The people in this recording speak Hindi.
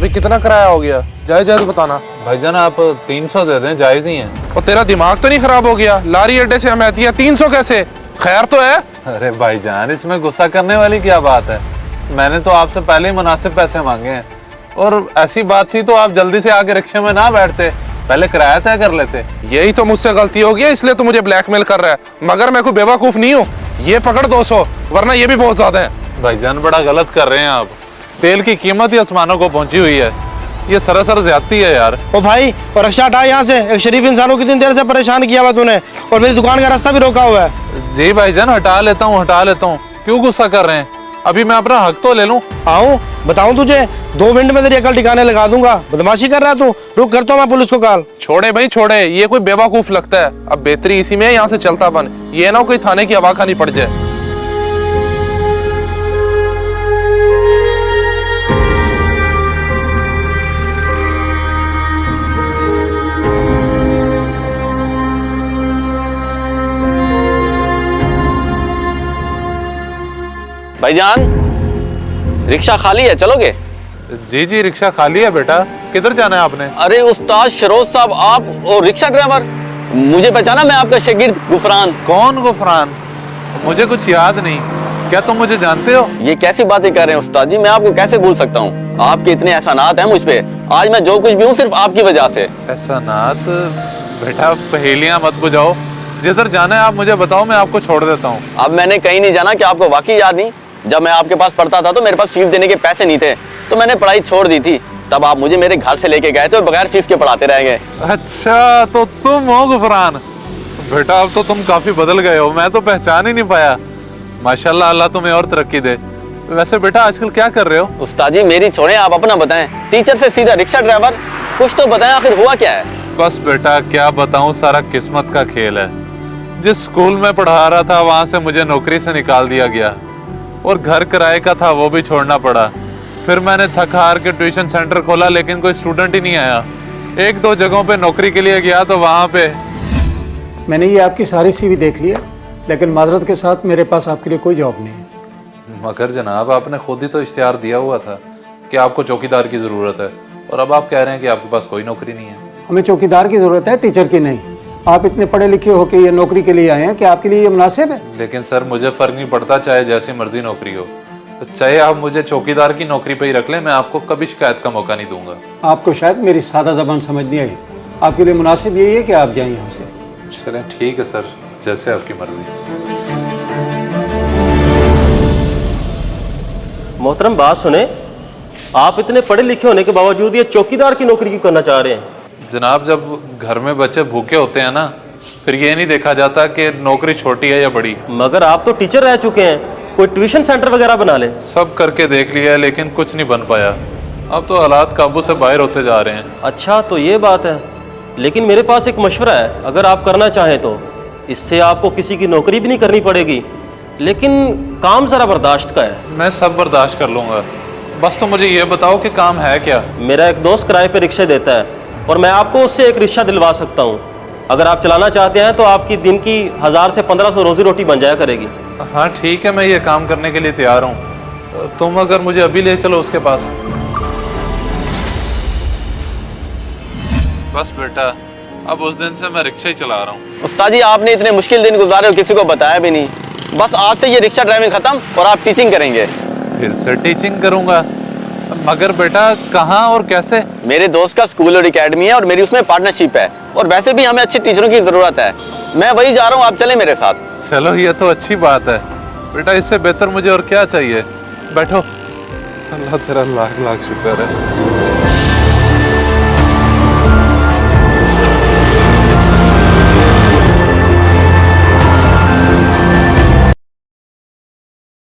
अभी कितना किराया हो गया? जायज जायज बताना। भाईजान आप 300 दे दें, जायज ही है। और तेरा दिमाग तो नहीं खराब हो गया? लारी अड्डे से हमें आती है 300 कैसे? खैर तो है। अरे भाईजान इसमें गुस्सा करने वाली क्या बात है? मैंने तो आपसे पहले ही मुनासिब पैसे मांगे हैं, और ऐसी बात थी तो आप जल्दी से आके रिक्शे में ना बैठते, पहले किराया तय कर लेते। यही तो मुझसे गलती हो गई, इसलिए तो मुझे ब्लैकमेल कर रहा है, मगर मैं कोई बेवकूफ नहीं हूँ। ये पकड़ 200, वरना ये भी बहुत ज्यादा है। भाईजान बड़ा गलत कर रहे हैं आप, तेल की कीमत ही आसमानों को पहुंची हुई है, ये सरासर ज्यादती है यार। ओ भाई, और रिक्शा हटा यहाँ से। एक शरीफ इंसान को कितनी देर से परेशान किया हुआ तूने, और मेरी दुकान का रास्ता भी रोका हुआ है। जी भाईजान हटा लेता हूँ, क्यों गुस्सा कर रहे हैं? अभी मैं अपना हक तो ले लूं। आऊं बताऊं तुझे, 2 मिनट में तेरी अकल ठिकाने लगा दूंगा। बदमाशी कर रहा तू, रुक करता हूं मैं पुलिस को कॉल। छोड़े भाई छोड़े, ये कोई बेवकूफ लगता है। अब बेहतरी इसी में है, यहाँ से चलता बन, ये ना कोई थाने की हवा खानी पड़ जाए। भाईजान रिक्शा खाली है, चलोगे? जी जी रिक्शा खाली है बेटा, किधर जाना है आपने? अरे उस्ताद शरोज साहब, आप और रिक्शा ड्राइवर, मुझे पहचाना? मैं आपका शागिर्द गुफरान। कौन गुफरान? मुझे कुछ याद नहीं, क्या तुम मुझे जानते हो? ये कैसी बातें कर रहे हैं उस्ताद जी, मैं आपको कैसे भूल सकता हूँ? आपके इतने एहसानात हैं मुझ पे, आज मैं जो कुछ भी हूँ सिर्फ आपकी वजह से। एहसानात? बेटा पहेलियां मत बुझाओ, जिधर जाना है आप मुझे बताओ, मैं आपको छोड़ देता हूँ। अब मैंने कहीं नहीं जाना, कि आपको वाकई याद नहीं? जब मैं आपके पास पढ़ता था तो मेरे पास फीस देने के पैसे नहीं थे, तो मैंने पढ़ाई छोड़ दी थी। तब आप मुझे मेरे घर से लेके गए थे और बगैर फीस के पढ़ाते रह गए। अच्छा तो तुम हो गुफरान? बेटा अब तो तुम काफी बदल गए हो, मैं तो पहचान ही नहीं पाया। माशाल्लाह, अल्लाह तुम्हें और तरक्की दे। वैसे बेटा आजकल क्या कर रहे हो? उस्ताद जी मेरी छोड़े, आप अपना बताएं। टीचर से सीधा रिक्शा ड्राइवर, कुछ तो बताएं आखिर हुआ क्या है? बस बेटा क्या बताऊं, सारा किस्मत का खेल है। जिस स्कूल में पढ़ा रहा था वहां से मुझे नौकरी से निकाल दिया गया, और घर किराए का था वो भी छोड़ना पड़ा। फिर मैंने थक हार के ट्यूशन सेंटर खोला, लेकिन कोई स्टूडेंट ही नहीं आया। 1-2 जगहों पे नौकरी के लिए गया तो वहां पे। मैंने ये आपकी सारी सीवी देख ली है, लेकिन माजरत के साथ मेरे पास आपके लिए कोई जॉब नहीं है। मगर जनाब आपने खुद ही तो इश्तिहार दिया हुआ था कि आपको चौकीदार की जरूरत है, और अब आप कह रहे हैं कि आपके पास कोई नौकरी नहीं है। हमें चौकीदार की जरूरत है, टीचर की नहीं। आप इतने पढ़े लिखे होकर ये नौकरी के लिए आए हैं कि आपके लिए ये मुनासिब है? लेकिन सर मुझे फर्क नहीं पड़ता, चाहे जैसी मर्जी नौकरी हो, चाहे आप मुझे चौकीदार की नौकरी पे ही रख लें, मैं आपको कभी शिकायत का मौका नहीं दूंगा। आपको शायद मेरी सादा जबान समझ नहीं आई। आपके लिए मुनासिब यही है कि आप जाएं यहाँ से। चलें ठीक है सर, जैसे आपकी मर्जी। मोहतरम बात सुने, आप इतने पढ़े लिखे होने के बावजूद ये चौकीदार की नौकरी क्यों करना चाह रहे हैं? जनाब जब घर में बच्चे भूखे होते हैं ना, फिर ये नहीं देखा जाता कि नौकरी छोटी है या बड़ी। मगर आप तो टीचर रह चुके हैं, कोई ट्यूशन सेंटर वगैरह बना लें। सब करके देख लिया है लेकिन कुछ नहीं बन पाया। अब तो हालात काबू से बाहर होते जा रहे हैं। अच्छा तो ये बात है, लेकिन मेरे पास एक मशवरा है, अगर आप करना चाहें तो। इससे आपको किसी की नौकरी भी नहीं करनी पड़ेगी, लेकिन काम ज़रा बर्दाश्त का है। मैं सब बर्दाश्त कर लूँगा, बस तो मुझे ये बताओ कि काम है क्या? मेरा एक दोस्त किराए पे रिक्शा देता है, और मैं आपको उससे एक रिक्शा दिलवा सकता हूँ। अगर आप चलाना चाहते हैं तो आपकी दिन की 1000 से 1500 रोजी रोटी बन जाया करेगी। हाँ ठीक है, मैं ये काम करने के लिए तैयार हूँ। तुम अगर मुझे अभी ले चलो उसके पास। बस बेटा अब उस दिन से मैं रिक्शा ही चला रहा हूँ। उस्ताद जी आपने इतने मुश्किल दिन गुजारे और किसी को बताया भी नहीं। बस आज से ये रिक्शा ड्राइविंग खत्म और आप टीचिंग करेंगे। फिर से टीचिंग करूँगा? मगर बेटा कहाँ और कैसे? मेरे दोस्त का स्कूल और एकेडमी है और मेरी उसमें पार्टनरशिप है, और वैसे भी हमें अच्छे टीचरों की जरूरत है। मैं वही जा रहा हूँ, आप चले मेरे साथ। चलो ये तो अच्छी बात है बेटा, इससे बेहतर मुझे और क्या चाहिए। बैठो। अल्लाह तेरा लाख लाख शुक्र है।